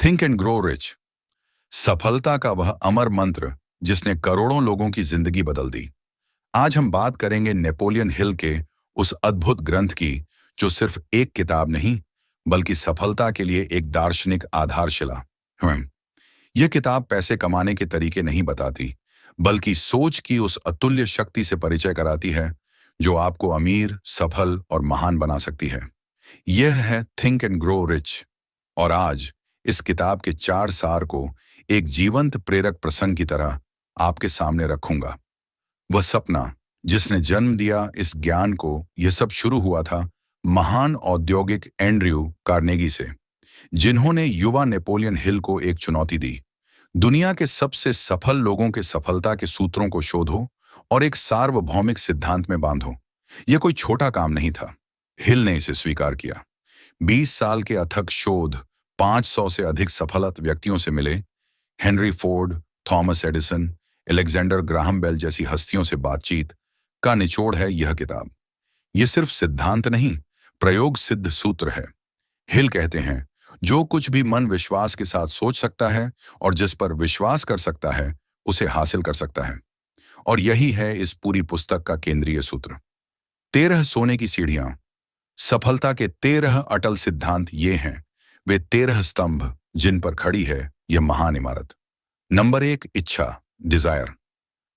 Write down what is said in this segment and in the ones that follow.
Think and grow rich, सफलता का वह अमर मंत्र जिसने करोड़ों लोगों की जिंदगी बदल दी। आज हम बात करेंगे नेपोलियन हिल के उस अद्भुत ग्रंथ की जो सिर्फ एक किताब नहीं बल्कि सफलता के लिए एक दार्शनिक आधारशिला। यह किताब पैसे कमाने के तरीके नहीं बताती बल्कि सोच की उस अतुल्य शक्ति से परिचय कराती है जो आपको अमीर, सफल और महान बना सकती है। यह है थिंक एंड ग्रो रिच। और आज इस किताब के 4 सार को एक जीवंत प्रेरक प्रसंग की तरह आपके सामने रखूंगा। वह सपना जिसने जन्म दिया इस ज्ञान को, यह सब शुरू हुआ था महान औद्योगिक एंड्रयू कार्नेगी से, जिन्होंने युवा नेपोलियन हिल को एक चुनौती दी। दुनिया के सबसे सफल लोगों के सफलता के सूत्रों को शोधो और एक सार्वभौमिक सिद्धांत में बांधो। यह कोई छोटा काम नहीं था। हिल ने इसे स्वीकार किया। 20 साल के अथक शोध, 500 से अधिक सफल व्यक्तियों से मिले, Henry Ford, Thomas Edison, Alexander Graham Bell जैसी हस्तियों से बातचीत का निचोड़ है यह किताब। यह सिर्फ सिद्धांत नहीं, प्रयोग सिद्ध सूत्र है। हिल कहते हैं, जो कुछ भी मन विश्वास के साथ सोच सकता है और जिस पर विश्वास कर सकता है उसे हासिल कर सकता है। और यही है इस पूरी पुस्तक का केंद्रीय सूत्र। 13 सोने की सीढ़ियां, सफलता के 13 अटल सिद्धांत ये हैं, वे 13 स्तंभ जिन पर खड़ी है यह महान इमारत। नंबर 1, इच्छा, डिजायर,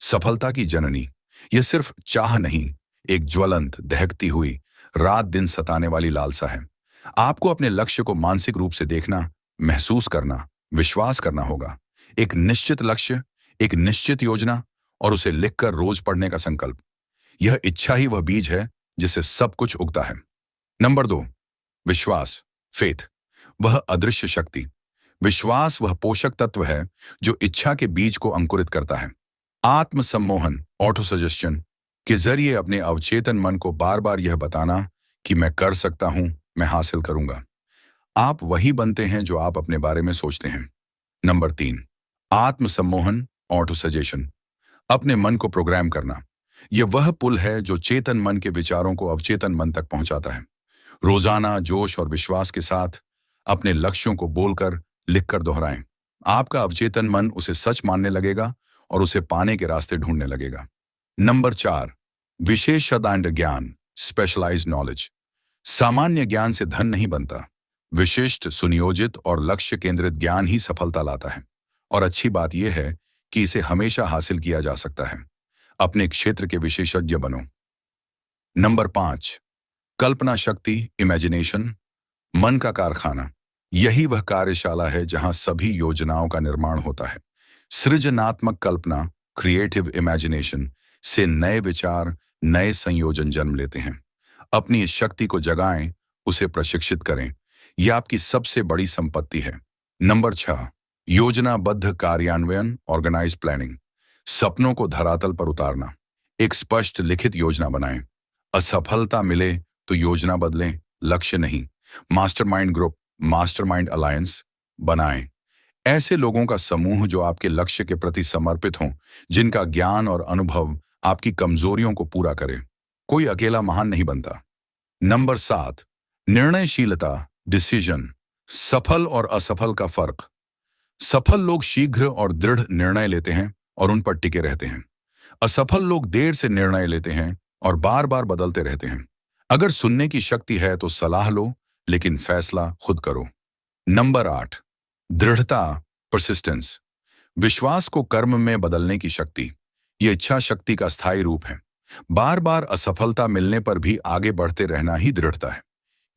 सफलता की जननी। यह सिर्फ चाह नहीं, एक ज्वलंत, दहकती हुई, रात दिन सताने वाली लालसा है। आपको अपने लक्ष्य को मानसिक रूप से देखना, महसूस करना, विश्वास करना होगा। एक निश्चित लक्ष्य, एक निश्चित योजना और उसे लिखकर रोज पढ़ने का संकल्प। यह इच्छा ही वह बीज है जिससे सब कुछ उगता है। नंबर 2, विश्वास, फेथ, वह अदृश्य शक्ति। विश्वास वह पोषक तत्व है जो इच्छा के बीज को अंकुरित करता है। आत्म सम्मोहन, ऑटो सजेशन के जरिए अपने अवचेतन मन को बार बार यह बताना कि मैं कर सकता हूं, मैं हासिल करूंगा। आप वही बनते हैं जो आप अपने बारे में सोचते हैं। नंबर 3, आत्म सम्मोहन, ऑटो सजेशन, अपने मन को प्रोग्राम करना। यह वह पुल है जो चेतन मन के विचारों को अवचेतन मन तक पहुंचाता है। रोजाना जोश और विश्वास के साथ अपने लक्ष्यों को बोलकर, लिखकर दोहराएं। आपका अवचेतन मन उसे सच मानने लगेगा और उसे पाने के रास्ते ढूंढने लगेगा। नंबर 4, विशेषज्ञ ज्ञान, स्पेशलाइज्ड नॉलेज। सामान्य ज्ञान से धन नहीं बनता। विशिष्ट, सुनियोजित और लक्ष्य केंद्रित ज्ञान ही सफलता लाता है। और अच्छी बात यह है कि इसे हमेशा हासिल किया जा सकता है। अपने क्षेत्र के विशेषज्ञ बनो। नंबर 5, कल्पना शक्ति, इमेजिनेशन, मन का कारखाना। यही वह कार्यशाला है जहां सभी योजनाओं का निर्माण होता है। सृजनात्मक कल्पना, क्रिएटिव इमेजिनेशन से नए विचार, नए संयोजन जन्म लेते हैं। अपनी इस शक्ति को जगाएं, उसे प्रशिक्षित करें। यह आपकी सबसे बड़ी संपत्ति है। नंबर 6, योजनाबद्ध कार्यान्वयन, ऑर्गेनाइज प्लानिंग, सपनों को धरातल पर उतारना। एक स्पष्ट लिखित योजना बनाएं। असफलता मिले तो योजना बदलें, लक्ष्य नहीं। मास्टरमाइंड ग्रुप, मास्टरमाइंड अलायंस बनाएं। ऐसे लोगों का समूह जो आपके लक्ष्य के प्रति समर्पित हों, जिनका ज्ञान और अनुभव आपकी कमजोरियों को पूरा करे। कोई अकेला महान नहीं बनता। नंबर 7, निर्णयशीलता, डिसीजन, सफल और असफल का फर्क। सफल लोग शीघ्र और दृढ़ निर्णय लेते हैं और उन पर टिके रहते हैं। असफल लोग देर से निर्णय लेते हैं और बार बार बदलते रहते हैं। अगर सुनने की शक्ति है तो सलाह लो, लेकिन फैसला खुद करो। नंबर 8, दृढ़ता, परसिस्टेंस, विश्वास को कर्म में बदलने की शक्ति। यह इच्छा शक्ति का स्थायी रूप है। बार बार असफलता मिलने पर भी आगे बढ़ते रहना ही दृढ़ता है।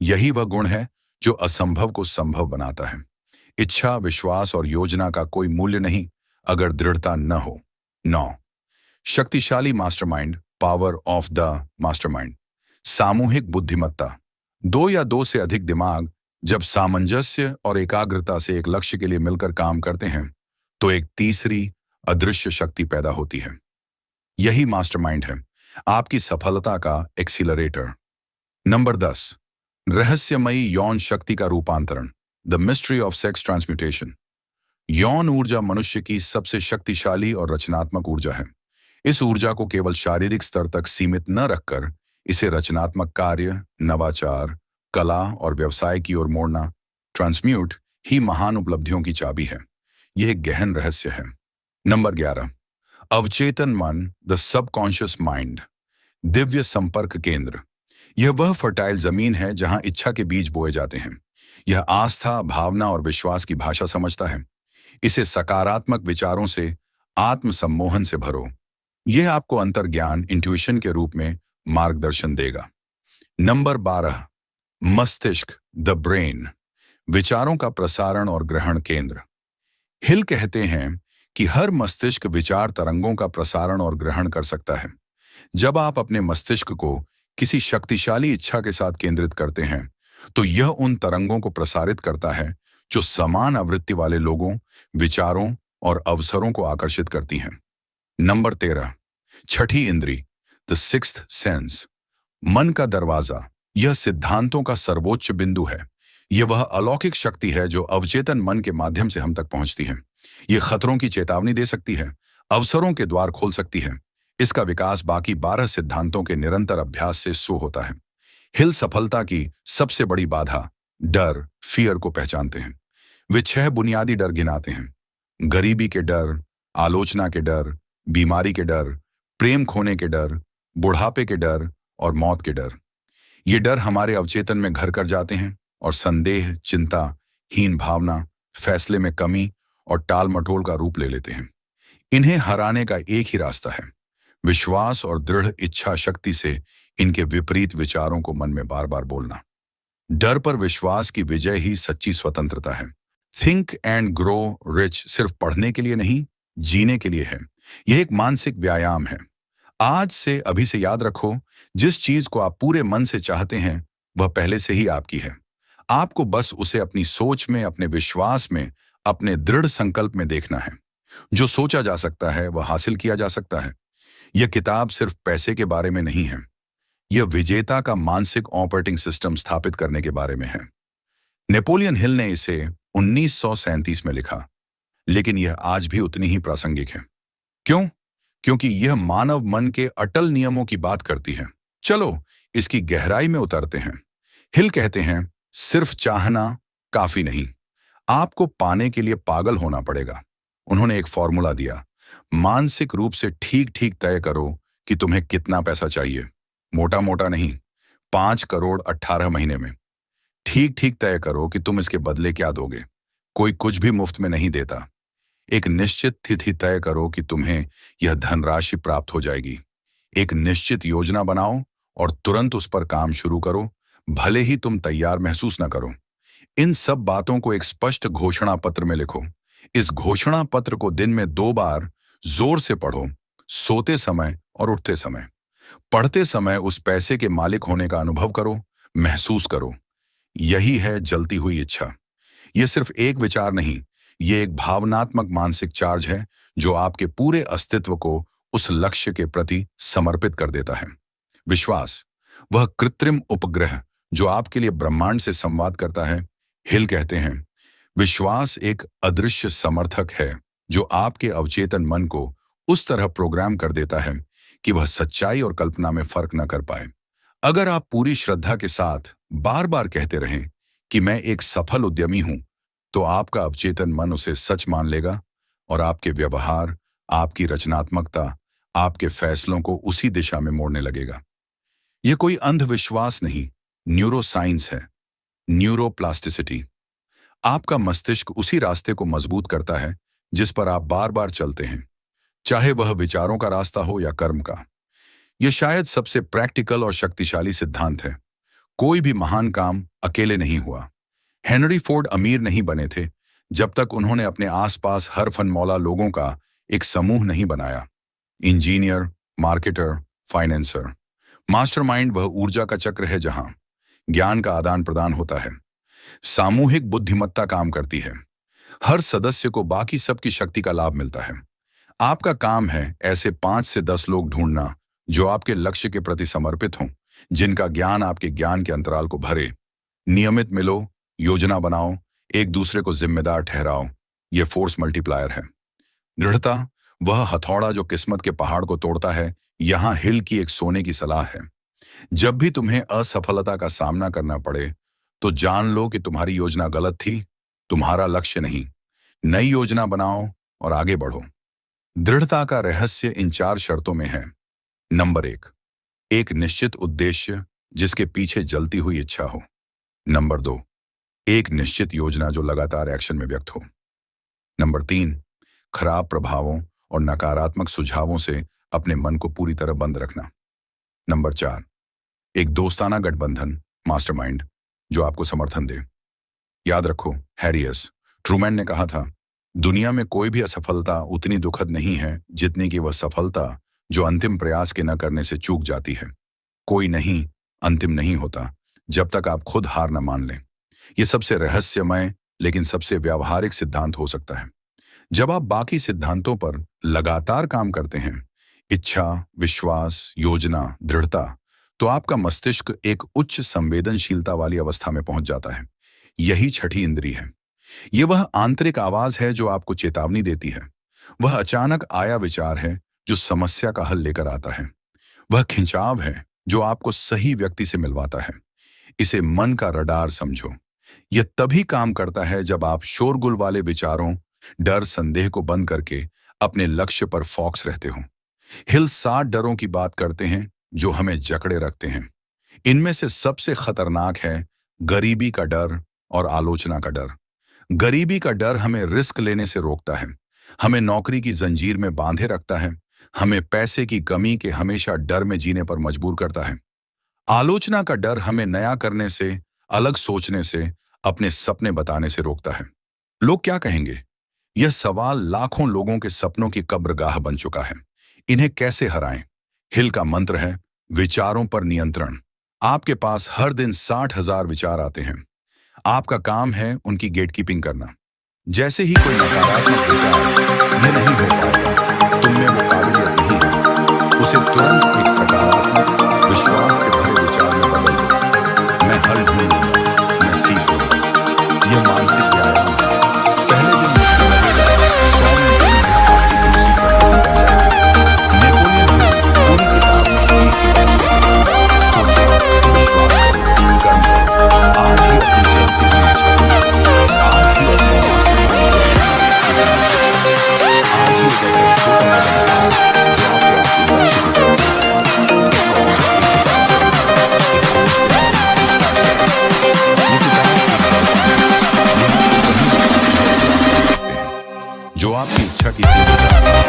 यही वह गुण है जो असंभव को संभव बनाता है। इच्छा, विश्वास और योजना का कोई मूल्य नहीं अगर दृढ़ता न हो। 9, शक्तिशाली mastermind, power of the mastermind, सामूहिक बुद्धिमत्ता। 2 या 2 से अधिक दिमाग जब सामंजस्य और एकाग्रता से एक लक्ष्य के लिए मिलकर काम करते हैं तो एक तीसरी अदृश्य शक्ति पैदा होती है। यही मास्टरमाइंड है, आपकी सफलता का एक्सीलरेटर। नंबर 10, रहस्यमयी यौन शक्ति का रूपांतरण, the mystery of sex transmutation. यौन ऊर्जा मनुष्य की सबसे शक्तिशाली और रचनात्मक ऊर्जा है। इस ऊर्जा को केवल शारीरिक स्तर तक सीमित न रखकर इसे रचनात्मक कार्य, नवाचार, कला और व्यवसाय की ओर मोड़ना, ट्रांसम्यूट ही महान उपलब्धियों की चाबी है। यह एक गहन रहस्य है। नंबर 11, अवचेतन मन, द सबकॉन्शियस माइंड। दिव्य संपर्क केंद्र। यह वह फर्टाइल जमीन है जहां इच्छा के बीज बोए जाते हैं। यह आस्था, भावना और विश्वास की भाषा समझता है। इसे सकारात्मक विचारों से, आत्म सम्मोहन से भरो। यह आपको अंतर्ज्ञान, इंट्यूशन के रूप में मार्गदर्शन देगा। नंबर 12, मस्तिष्क, द ब्रेन। विचारों का प्रसारण और ग्रहण केंद्र। हिल कहते हैं कि हर मस्तिष्क विचार तरंगों का प्रसारण और ग्रहण कर सकता है। जब आप अपने मस्तिष्क को किसी शक्तिशाली इच्छा के साथ केंद्रित करते हैं, तो यह उन तरंगों को प्रसारित करता है जो समान आवृत्ति वाले लोगों, विचारों और अवसरों को आकर्षित करती हैं। नंबर 13, छठी इंद्री, द सिक्स्थ सेंस। मन का दरवाजा। यह सिद्धांतों का सर्वोच्च बिंदु है। यह वह अलौकिक शक्ति है जो अवचेतन मन के माध्यम से हम तक पहुंचती है। यह खतरों की चेतावनी दे सकती है, अवसरों के द्वार खोल सकती है। इसका विकास बाकी 12 सिद्धांतों के निरंतर अभ्यास से शुरू होता है। हिल सफलता की सबसे बड़ी बाधा, डर, फियर को पहचानते हैं। वे 6 बुनियादी डर गिनाते हैं। गरीबी के डर, आलोचना के डर, बीमारी के डर, प्रेम खोने के डर, बुढ़ापे के डर और मौत के डर। ये डर हमारे अवचेतन में घर कर जाते हैं और संदेह, चिंता, हीन भावना, फैसले में कमी और टाल मटोल का रूप ले लेते हैं। इन्हें हराने का एक ही रास्ता है, विश्वास और दृढ़ इच्छा शक्ति से इनके विपरीत विचारों को मन में बार बार बोलना। डर पर विश्वास की विजय ही सच्ची स्वतंत्रता है। थिंक एंड ग्रो रिच सिर्फ पढ़ने के लिए नहीं, जीने के लिए है। यह एक मानसिक व्यायाम है। आज से, अभी से याद रखो, जिस चीज को आप पूरे मन से चाहते हैं वह पहले से ही आपकी है। आपको बस उसे अपनी सोच में, अपने विश्वास में, अपने दृढ़ संकल्प में देखना है। जो सोचा जा सकता है वह हासिल किया जा सकता है। यह किताब सिर्फ पैसे के बारे में नहीं है, यह विजेता का मानसिक ऑपरेटिंग सिस्टम स्थापित करने के बारे में है। नेपोलियन हिल ने इसे 1937 में लिखा, लेकिन यह आज भी उतनी ही प्रासंगिक है। क्यों? क्योंकि यह मानव मन के अटल नियमों की बात करती है। चलो इसकी गहराई में उतरते हैं। हिल कहते हैं, सिर्फ चाहना काफी नहीं, आपको पाने के लिए पागल होना पड़ेगा। उन्होंने एक फॉर्मूला दिया, मानसिक रूप से ठीक ठीक तय करो कि तुम्हें कितना पैसा चाहिए। मोटा मोटा नहीं, 5 करोड़ 18 महीने में। ठीक ठीक तय करो कि तुम इसके बदले क्या दोगे। कोई कुछ भी मुफ्त में नहीं देता। एक निश्चित तिथि तय करो कि तुम्हें यह धनराशि प्राप्त हो जाएगी। एक निश्चित योजना बनाओ और तुरंत उस पर काम शुरू करो, भले ही तुम तैयार महसूस न करो। इन सब बातों को एक स्पष्ट घोषणा पत्र में लिखो। इस घोषणा पत्र को दिन में 2 बार जोर से पढ़ो, सोते समय और उठते समय। पढ़ते समय उस पैसे के मालिक होने का अनुभव करो, महसूस करो। यही है जलती हुई इच्छा। यह सिर्फ एक विचार नहीं, यह एक भावनात्मक मानसिक चार्ज है जो आपके पूरे अस्तित्व को उस लक्ष्य के प्रति समर्पित कर देता है। विश्वास, वह कृत्रिम उपग्रह जो आपके लिए ब्रह्मांड से संवाद करता है। हिल कहते हैं, विश्वास एक अदृश्य समर्थक है जो आपके अवचेतन मन को उस तरह प्रोग्राम कर देता है कि वह सच्चाई और कल्पना में फर्क न कर पाए। अगर आप पूरी श्रद्धा के साथ बार बार कहते रहें कि मैं एक सफल उद्यमी हूं, तो आपका अवचेतन मन उसे सच मान लेगा और आपके व्यवहार, आपकी रचनात्मकता, आपके फैसलों को उसी दिशा में मोड़ने लगेगा। यह कोई अंधविश्वास नहीं, न्यूरोसाइंस है, न्यूरोप्लास्टिसिटी। आपका मस्तिष्क उसी रास्ते को मजबूत करता है जिस पर आप बार बार चलते हैं, चाहे वह विचारों का रास्ता हो या कर्म का। यह शायद सबसे प्रैक्टिकल और शक्तिशाली सिद्धांत है। कोई भी महान काम अकेले नहीं हुआ। हेनरी फोर्ड अमीर नहीं बने थे जब तक उन्होंने अपने आसपास हर फनमौला लोगों का एक समूह नहीं बनाया। इंजीनियर, मार्केटर, फाइनेंसर, मास्टरमाइंड वह ऊर्जा का चक्र है जहां ज्ञान का आदान प्रदान होता है। सामूहिक बुद्धिमत्ता काम करती है। हर सदस्य को बाकी सबकी शक्ति का लाभ मिलता है। आपका काम है ऐसे 5 से 10 लोग ढूंढना जो आपके लक्ष्य के प्रति समर्पित हों, जिनका ज्ञान आपके ज्ञान के अंतराल को भरे। नियमित मिलो, योजना बनाओ, एक दूसरे को जिम्मेदार ठहराओ। यह फोर्स मल्टीप्लायर है। दृढ़ता, वह हथौड़ा जो किस्मत के पहाड़ को तोड़ता है। यहां हिल की एक सोने की सलाह है, जब भी तुम्हें असफलता का सामना करना पड़े तो जान लो कि तुम्हारी योजना गलत थी, तुम्हारा लक्ष्य नहीं। नई योजना बनाओ और आगे बढ़ो। दृढ़ता का रहस्य इन 4 शर्तों में है। नंबर 1, एक निश्चित उद्देश्य जिसके पीछे जलती हुई इच्छा हो। नंबर 2, एक निश्चित योजना जो लगातार एक्शन में व्यक्त हो। नंबर 3, खराब प्रभावों और नकारात्मक सुझावों से अपने मन को पूरी तरह बंद रखना। नंबर 4, एक दोस्ताना गठबंधन, मास्टरमाइंड, जो आपको समर्थन दे। याद रखो, हैरी एस ट्रूमैन ने कहा था, दुनिया में कोई भी असफलता उतनी दुखद नहीं है जितनी कि वह सफलता जो अंतिम प्रयास के न करने से चूक जाती है। कोई नहीं अंतिम नहीं होता जब तक आप खुद हार न मान लें। यह सबसे रहस्यमय लेकिन सबसे व्यावहारिक सिद्धांत हो सकता है। जब आप बाकी सिद्धांतों पर लगातार काम करते हैं, इच्छा, विश्वास, योजना, दृढ़ता, तो आपका मस्तिष्क एक उच्च संवेदनशीलता वाली अवस्था में पहुंच जाता है। यही छठी इंद्री है। यह वह आंतरिक आवाज है जो आपको चेतावनी देती है। वह अचानक आया विचार है जो समस्या का हल लेकर आता है। वह खिंचाव है जो आपको सही व्यक्ति से मिलवाता है। इसे मन का रडार समझो। यह तभी काम करता है जब आप शोरगुल वाले विचारों, डर, संदेह को बंद करके अपने लक्ष्य पर फोकस रहते हो। हिल 7 डरों की बात करते हैं जो हमें जकड़े रखते हैं। इनमें से सबसे खतरनाक है गरीबी का डर और आलोचना का डर। गरीबी का डर हमें रिस्क लेने से रोकता है, हमें नौकरी की जंजीर में बांधे रखता है, हमें पैसे की कमी के हमेशा डर में जीने पर मजबूर करता है। आलोचना का डर हमें नया करने से, अलग सोचने से, अपने सपने बताने से रोकता है। लोग क्या कहेंगे? यह सवाल लाखों लोगों के सपनों की कब्रगाह बन चुका है। इन्हें कैसे हराएं? हिल का मंत्र है विचारों पर नियंत्रण। आपके पास हर दिन 60,000 विचार आते हैं। आपका काम है उनकी गेटकीपिंग करना। जैसे ही कोई नकारात्मक विचार ये नहीं हो पाएगा, तुम में वो काबिलियत नहीं है, उसे तुरंत एक सकारात्मक, विश्वास से भरे विचार में बदल दो। मैं हल ढूंढूंगा, मैं सीखूंगा। यह मानसिक व्यायाम है। पहले दिन मुश्किल लगेगा, 100 दिन आपकी दूसरी प्रणाली बन जाएगी। नेपोलियन हिल पूरी किताब में एक ही बात लिखता है, सोचो, विश्वास करो, कर्म करो। आज ही अपनी जलती हुई इच्छा को, आज ही अपने आज ही एक ऐसा छोटा कदम उठाओ जो आपके लक्ष्य की तरफ जो आपकी इच्छा की तीव्रता